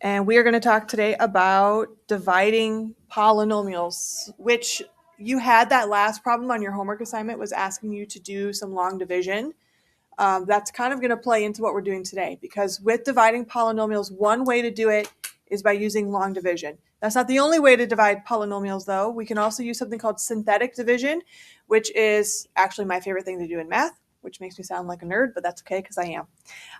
And we are going to talk today about dividing polynomials, which you had that last problem on your homework assignment was asking you to do some long division. That's kind of going to play into what we're doing today, because with dividing polynomials, one way to do it is by using long division. That's not the only way to divide polynomials, though. We can also use something called synthetic division, which is actually my favorite thing to do in math, which makes me sound like a nerd, but that's okay because I am.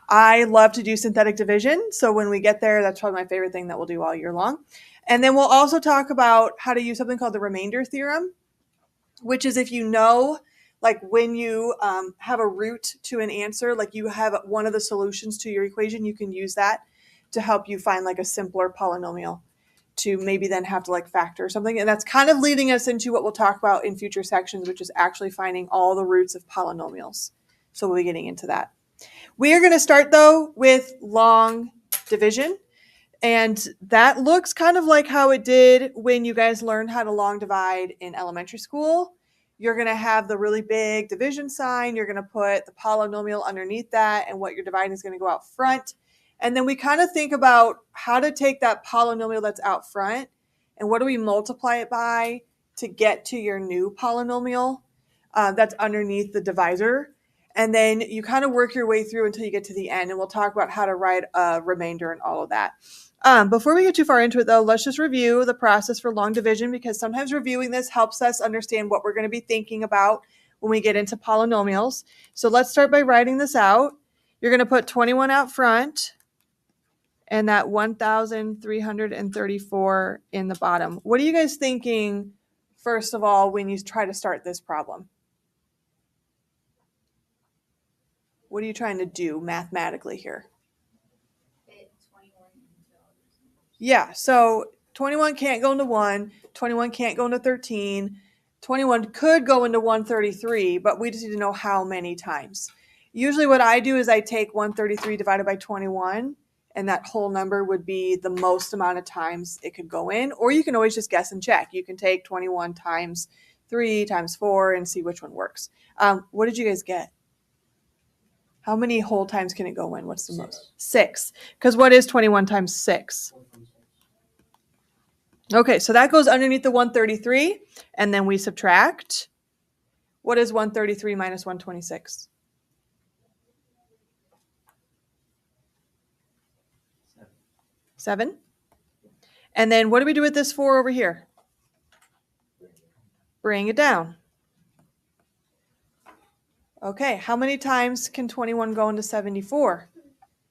I love to do synthetic division. So when we get there, that's probably my favorite thing that we'll do all year long. And then we'll also talk about how to use something called the remainder theorem, which is if you know, like when you have a root to an answer, like you have one of the solutions to your equation, you can use that to help you find like a simpler polynomial to maybe then have to like factor or something. And that's kind of leading us into what we'll talk about in future sections, which is actually finding all the roots of polynomials. So we'll be getting into that. We are going to start though with long division. And that looks kind of like how it did when you guys learned how to long divide in elementary school. You're going to have the really big division sign. You're going to put the polynomial underneath that, and what you're dividing is going to go out front. And then we kind of think about how to take that polynomial that's out front and what do we multiply it by to get to your new polynomial that's underneath the divisor. And then you kind of work your way through until you get to the end, and we'll talk about how to write a remainder and all of that. Before we get too far into it, though, let's just review the process for long division, because sometimes reviewing this helps us understand what we're going to be thinking about when we get into polynomials. So let's start by writing this out. You're going to put 21 out front and that 1,334 in the bottom. What are you guys thinking, first of all, when you try to start this problem? What are you trying to do mathematically here? Yeah, so 21 can't go into 1, 21 can't go into 13, 21 could go into 133, but we just need to know how many times. Usually what I do is I take 133 divided by 21, and that whole number would be the most amount of times it could go in, or you can always just guess and check. You can take 21 times 3 times 4 and see which one works. What did you guys get? How many whole times can it go in? What's the most? 6. Because what is 21 times 6? Okay, so that goes underneath the 133, and then we subtract. What is 133 minus 126? 7. And then what do we do with this 4 over here? Bring it down. Okay, how many times can 21 go into 74?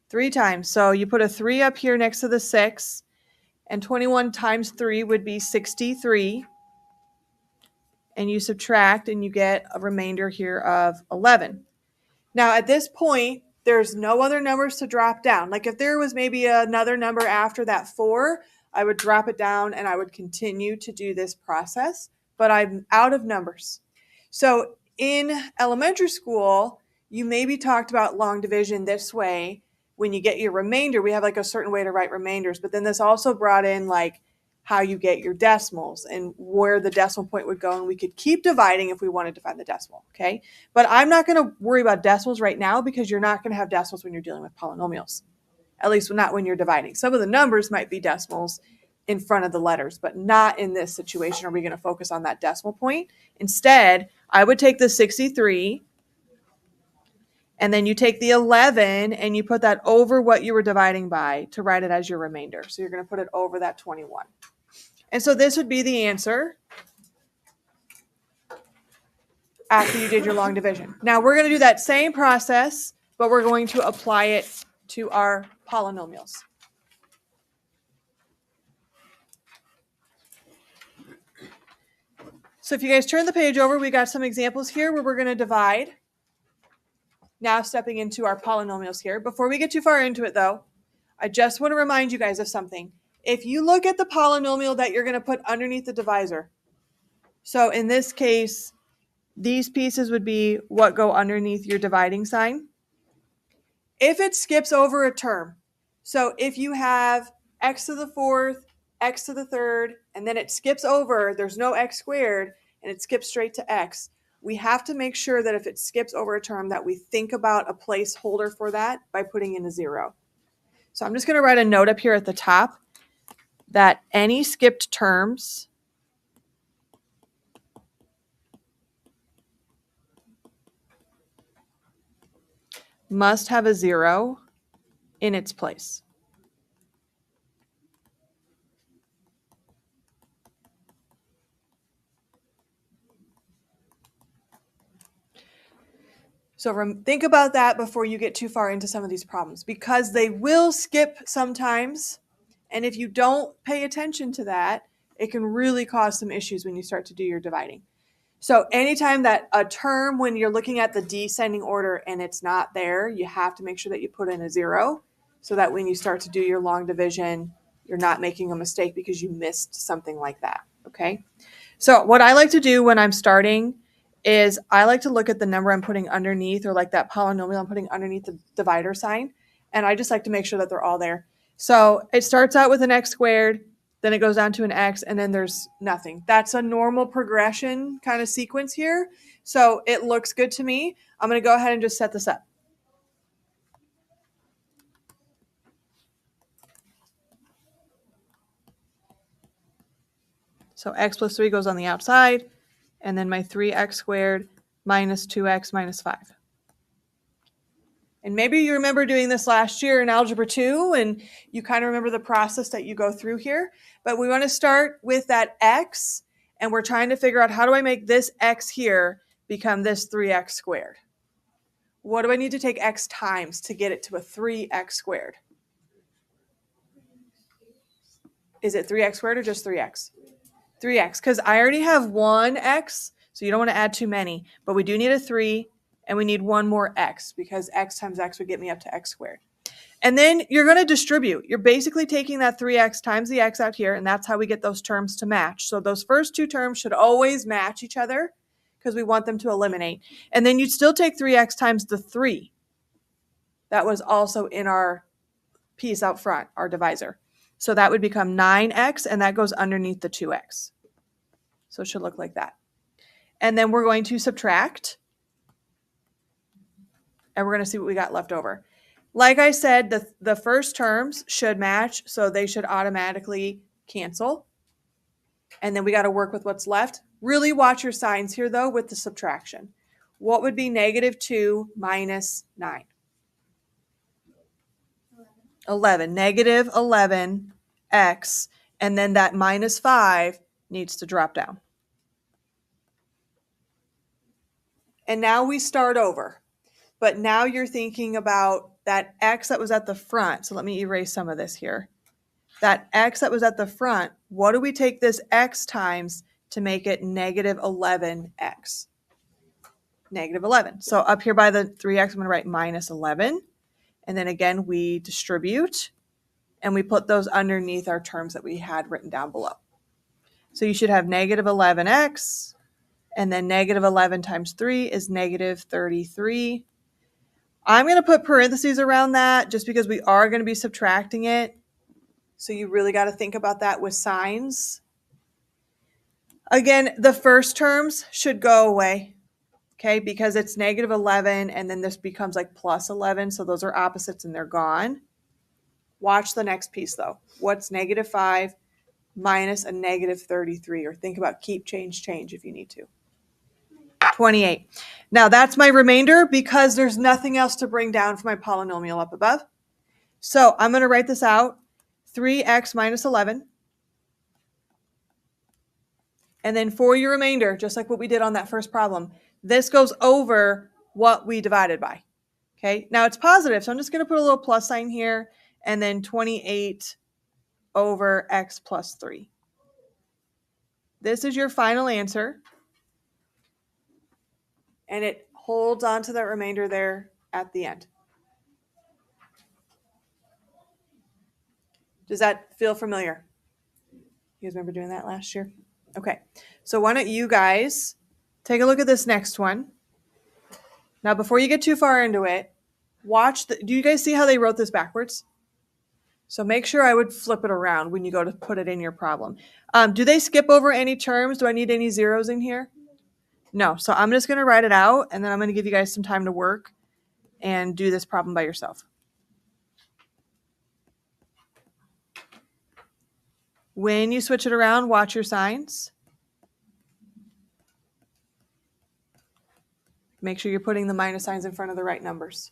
3 times. So you put a 3 up here next to the 6, and 21 times 3 would be 63. And you subtract, and you get a remainder here of 11. Now, at this point, there's no other numbers to drop down. Like if there was maybe another number after that 4, I would drop it down and I would continue to do this process, but I'm out of numbers. So in elementary school, you maybe talked about long division this way. When you get your remainder, we have like a certain way to write remainders, but then this also brought in like how you get your decimals and where the decimal point would go, and we could keep dividing if we wanted to find the decimal, okay? But I'm not going to worry about decimals right now, because you're not going to have decimals when you're dealing with polynomials, at least not when you're dividing. Some of the numbers might be decimals in front of the letters, but not in this situation are we going to focus on that decimal point. Instead, I would take the 63, and then you take the 11 and you put that over what you were dividing by to write it as your remainder. So you're going to put it over that 21. And so this would be the answer after you did your long division. Now we're going to do that same process, but we're going to apply it to our polynomials. So if you guys turn the page over, we got some examples here where we're going to divide. Now stepping into our polynomials here. Before we get too far into it though, I just want to remind you guys of something. If you look at the polynomial that you're going to put underneath the divisor, so in this case, these pieces would be what go underneath your dividing sign. If it skips over a term, so if you have x to the 4th, x to the 3rd, and then it skips over, there's no x squared, and it skips straight to x, we have to make sure that if it skips over a term that we think about a placeholder for that by putting in a 0. So I'm just going to write a note up here at the top that any skipped terms must have a 0 in its place. So think about that before you get too far into some of these problems, because they will skip sometimes. And if you don't pay attention to that, it can really cause some issues when you start to do your dividing. So anytime that a term, when you're looking at the descending order and it's not there, you have to make sure that you put in a 0 so that when you start to do your long division, you're not making a mistake because you missed something like that. Okay. So what I like to do when I'm starting is I like to look at the number I'm putting underneath, or like that polynomial I'm putting underneath the divider sign. And I just like to make sure that they're all there. So it starts out with an x squared, then it goes down to an x, and then there's nothing. That's a normal progression kind of sequence here. So it looks good to me. I'm going to go ahead and just set this up. So x plus 3 goes on the outside, and then my 3x squared minus 2x minus 5. And maybe you remember doing this last year in Algebra 2, and you kind of remember the process that you go through here. But we want to start with that x, and we're trying to figure out, how do I make this x here become this 3x squared? What do I need to take x times to get it to a 3x squared? Is it 3x squared or just 3x? 3x, because I already have one x, so you don't want to add too many. But we do need a 3, and we need one more x, because x times x would get me up to x squared. And then you're going to distribute. You're basically taking that 3x times the x out here, and that's how we get those terms to match. So those first two terms should always match each other because we want them to eliminate. And then you'd still take 3x times the 3. That was also in our piece out front, our divisor. So that would become 9x, and that goes underneath the 2x. So it should look like that. And then we're going to subtract, and we're going to see what we got left over. Like I said, the first terms should match, so they should automatically cancel. And then we got to work with what's left. Really watch your signs here, though, with the subtraction. What would be negative 2 minus 9? 11. Negative 11x, and then that minus 5 needs to drop down. And now we start over. But now you're thinking about that x that was at the front. So let me erase some of this here. That x that was at the front, what do we take this x times to make it negative 11x? Negative 11. So up here by the 3x, I'm going to write minus 11. And then again, we distribute, and we put those underneath our terms that we had written down below. So you should have negative 11x, and then negative 11 times 3 is negative 33. I'm going to put parentheses around that just because we are going to be subtracting it. So you really got to think about that with signs. Again, the first terms should go away, okay, because it's negative 11, and then this becomes like plus 11. So those are opposites, and they're gone. Watch the next piece, though. What's negative 5 minus a negative 33? Or think about keep, change if you need to. 28. Now that's my remainder because there's nothing else to bring down for my polynomial up above. So I'm going to write this out. 3x minus 11. And then for your remainder, just like what we did on that first problem, this goes over what we divided by. Okay, now it's positive, so I'm just going to put a little plus sign here, and then 28 over x plus 3. This is your final answer. And it holds on to that remainder there at the end. Does that feel familiar? You guys remember doing that last year? Okay, so why don't you guys take a look at this next one. Now, before you get too far into it, do you guys see how they wrote this backwards? So make sure I would flip it around when you go to put it in your problem. Do they skip over any terms? Do I need any zeros in here? No, so I'm just going to write it out, and then I'm going to give you guys some time to work and do this problem by yourself. When you switch it around, watch your signs. Make sure you're putting the minus signs in front of the right numbers.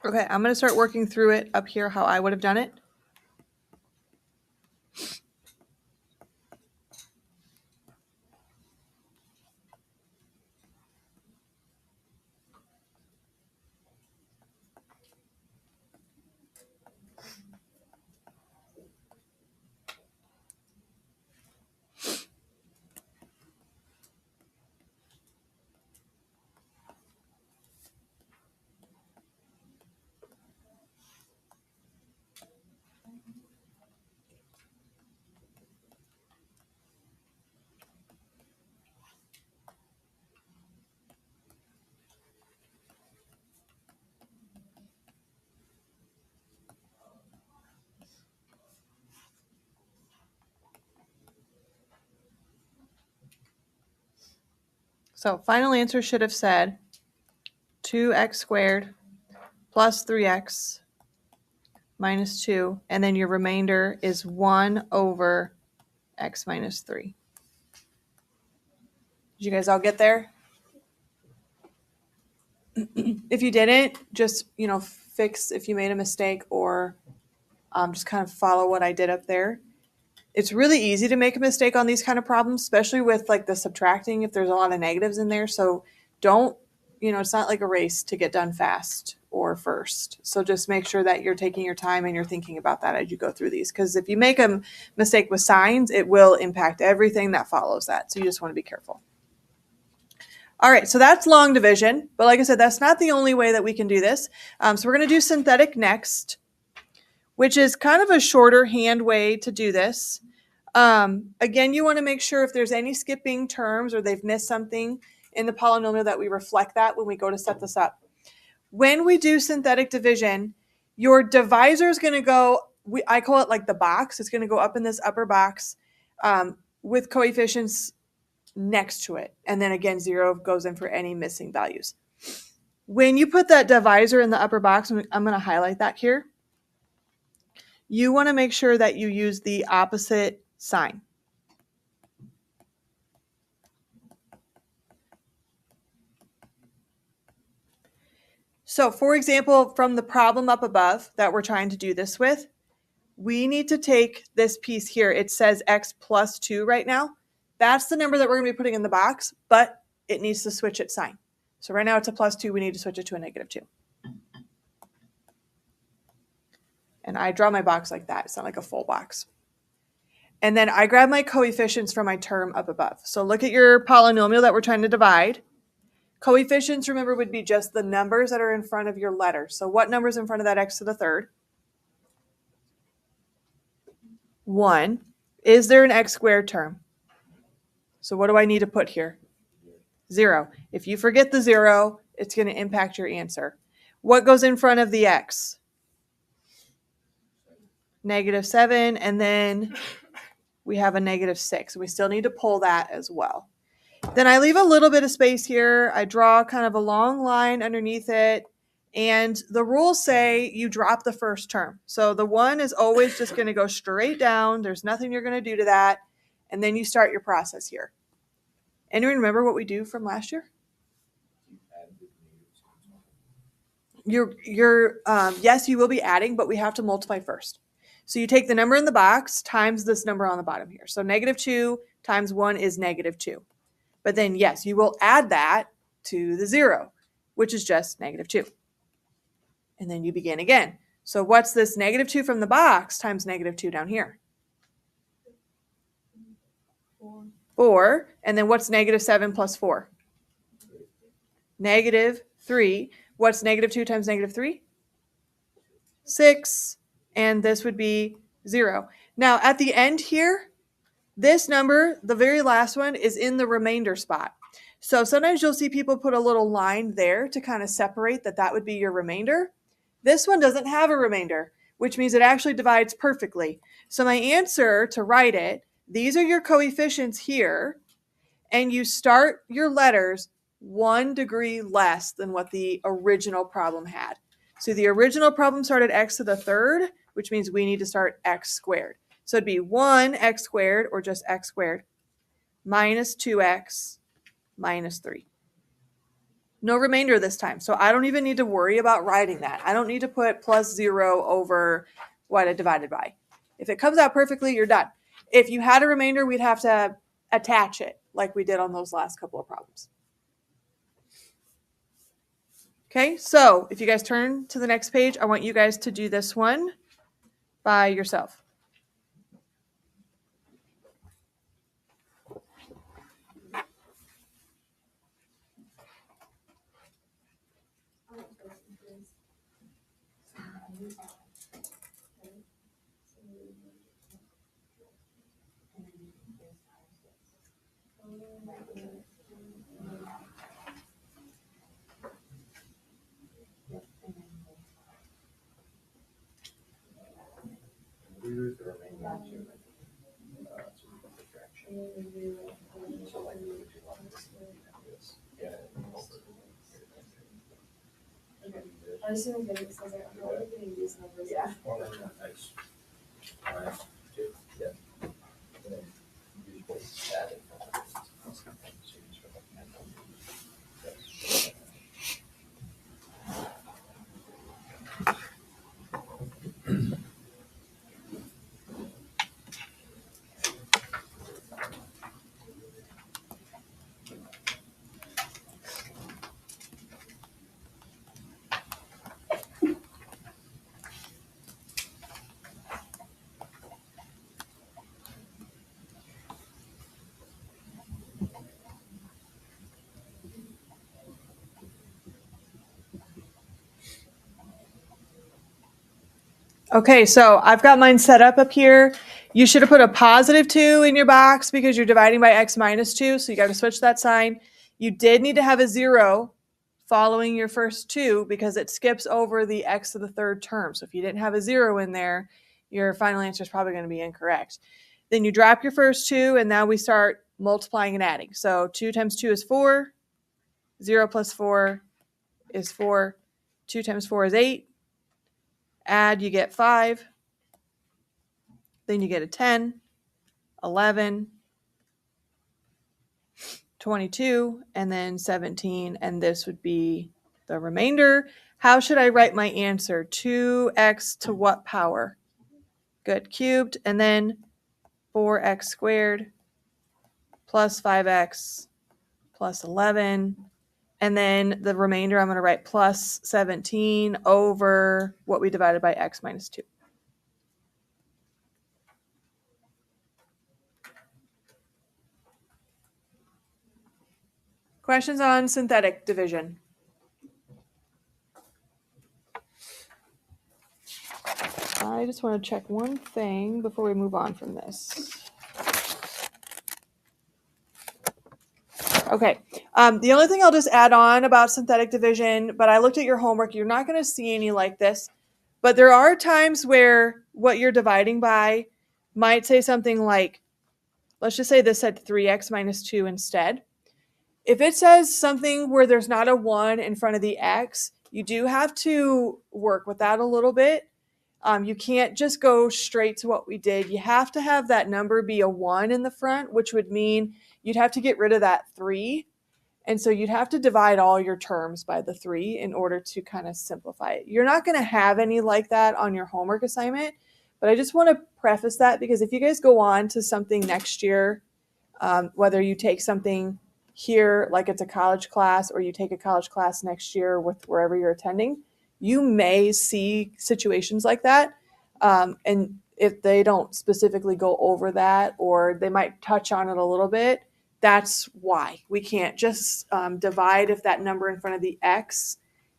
Okay, I'm going to start working through it up here how I would have done it. So final answer should have said 2x squared plus 3x minus 2, and then your remainder is 1 over x minus 3. Did you guys all get there? If you didn't, just, fix if you made a mistake, or just kind of follow what I did up there. It's really easy to make a mistake on these kind of problems, especially with like the subtracting if there's a lot of negatives in there. So don't, it's not like a race to get done fast or first. So just make sure that you're taking your time and you're thinking about that as you go through these. Because if you make a mistake with signs, it will impact everything that follows that. So you just want to be careful. All right, so that's long division. But like I said, that's not the only way that we can do this. So we're going to do synthetic next, which is kind of a shorter hand way to do this. Again, you want to make sure if there's any skipping terms or they've missed something in the polynomial that we reflect that when we go to set this up. When we do synthetic division, your divisor is going to go, I call it like the box. It's going to go up in this upper box with coefficients next to it. And then again, 0 goes in for any missing values. When you put that divisor in the upper box, I'm going to highlight that here. You want to make sure that you use the opposite sign. So for example, from the problem up above that we're trying to do this with, we need to take this piece here. It says x plus 2 right now. That's the number that we're going to be putting in the box, but it needs to switch its sign. So right now it's a plus 2. We need to switch it to a negative 2. And I draw my box like that. It's not like a full box. And then I grab my coefficients from my term up above. So look at your polynomial that we're trying to divide. Coefficients, remember, would be just the numbers that are in front of your letter. So what number is in front of that x to the third? 1. Is there an x squared term? So what do I need to put here? 0. If you forget the 0, it's going to impact your answer. What goes in front of the x? -7, and then we have a -6. We still need to pull that as well. Then I leave a little bit of space here. I draw kind of a long line underneath it. And the rules say you drop the first term. So the 1 is always just going to go straight down. There's nothing you're going to do to that. And then you start your process here. Anyone remember what we do from last year? Yes, you will be adding, but we have to multiply first. So you take the number in the box times this number on the bottom here. So -2 times 1 is -2. But then, yes, you will add that to the 0, which is just -2. And then you begin again. So what's this -2 from the box times -2 down here? 4. And then what's -7 plus 4? -3. What's -2 times -3? 6. And this would be 0. Now, at the end here, this number, the very last one, is in the remainder spot. So sometimes you'll see people put a little line there to kind of separate that would be your remainder. This one doesn't have a remainder, which means it actually divides perfectly. So my answer to write it, these are your coefficients here, and you start your letters 1 degree less than what the original problem had. So the original problem started x to the third, which means we need to start x squared. So it'd be 1x squared, or just x squared, minus 2x minus 3. No remainder this time. So I don't even need to worry about writing that. I don't need to put plus 0 over what I divided by. If it comes out perfectly, you're done. If you had a remainder, we'd have to attach it like we did on those last couple of problems. Okay, so if you guys turn to the next page, I want you guys to do this one by yourself. I was doing good because I was like, how are we getting these numbers? Yeah. Okay, so I've got mine set up here. You should have put a +2 in your box because you're dividing by x minus 2, so you got to switch that sign. You did need to have a 0 following your first 2 because it skips over the x to the third term. So if you didn't have a 0 in there, your final answer is probably going to be incorrect. Then you drop your first 2, and now we start multiplying and adding. So 2 times 2 is 4. 0 plus 4 is 4. 2 times 4 is 8. Add, you get 5. Then you get a 10, 11, 22, and then 17. And this would be the remainder. How should I write my answer? 2x to what power? Good, cubed. And then 4x squared plus 5x plus 11. And then the remainder, I'm going to write plus 17 over what we divided by x minus 2. Questions on synthetic division? I just want to check one thing before we move on from this. Okay, the only thing I'll just add on about synthetic division, but I looked at your homework, you're not going to see any like this, but there are times where what you're dividing by might say something like, let's just say this said 3x minus 2 instead. If it says something where there's not a 1 in front of the x, you do have to work with that a little bit. You can't just go straight to what we did. You have to have that number be a 1 in the front, which would mean you'd have to get rid of that 3. And so you'd have to divide all your terms by the 3 in order to kind of simplify it. You're not going to have any like that on your homework assignment, but I just want to preface that because if you guys go on to something next year, whether you take something here like it's a college class or you take a college class next year with wherever you're attending, you may see situations like that. And if they don't specifically go over that or they might touch on it a little bit, that's why we can't just divide if that number in front of the x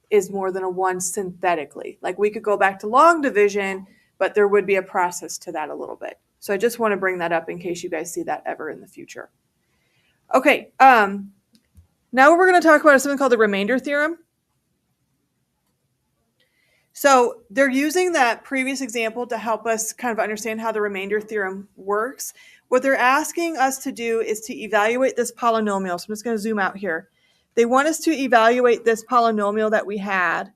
is more than a 1 synthetically. Like we could go back to long division, but there would be a process to that a little bit. So I just want to bring that up in case you guys see that ever in the future. Okay, now we're going to talk about something called the remainder theorem. So they're using that previous example to help us kind of understand how the remainder theorem works. What they're asking us to do is to evaluate this polynomial. So I'm just going to zoom out here. They want us to evaluate this polynomial that we had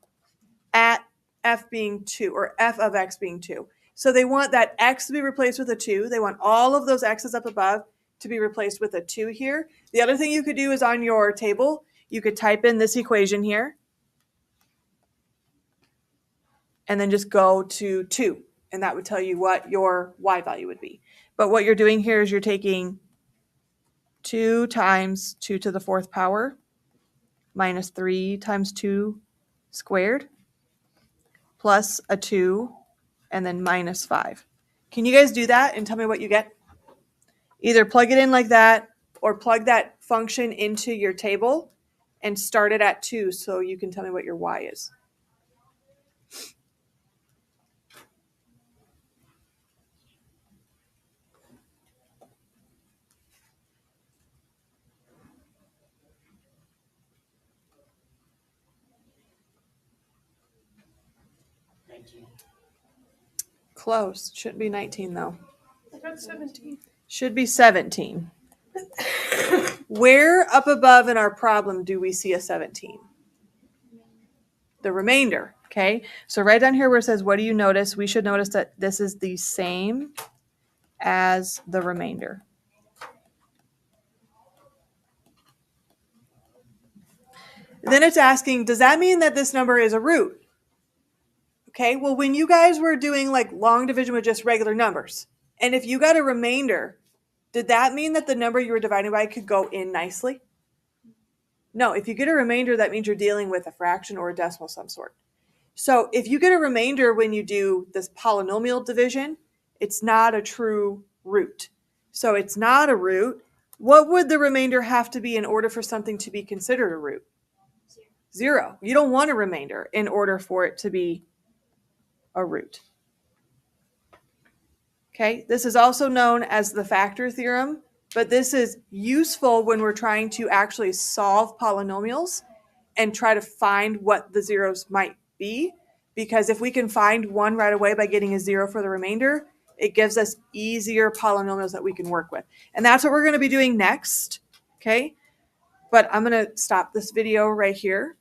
at f being 2, or f of x being 2. So they want that x to be replaced with a 2. They want all of those x's up above to be replaced with a 2 here. The other thing you could do is on your table, you could type in this equation here and then just go to 2, and that would tell you what your y value would be. But what you're doing here is you're taking 2 times 2 to the 4th power minus 3 times 2 squared plus a 2 and then minus 5. Can you guys do that and tell me what you get? Either plug it in like that or plug that function into your table and start it at 2 so you can tell me what your y is. Close. Shouldn't be 19 though. I got 17. Should be 17. Where up above in our problem do we see a 17? The remainder, okay? So right down here where it says, what do you notice? We should notice that this is the same as the remainder. Then it's asking, does that mean that this number is a root? Okay, well, when you guys were doing like long division with just regular numbers, and if you got a remainder, did that mean that the number you were dividing by could go in nicely? No, if you get a remainder, that means you're dealing with a fraction or a decimal of some sort. So if you get a remainder when you do this polynomial division, it's not a true root. So it's not a root. What would the remainder have to be in order for something to be considered a root? 0. You don't want a remainder in order for it to be a root. Okay, this is also known as the factor theorem, but this is useful when we're trying to actually solve polynomials and try to find what the zeros might be, because if we can find 1 right away by getting a 0 for the remainder, it gives us easier polynomials that we can work with. And that's what we're going to be doing next, okay? But I'm going to stop this video right here.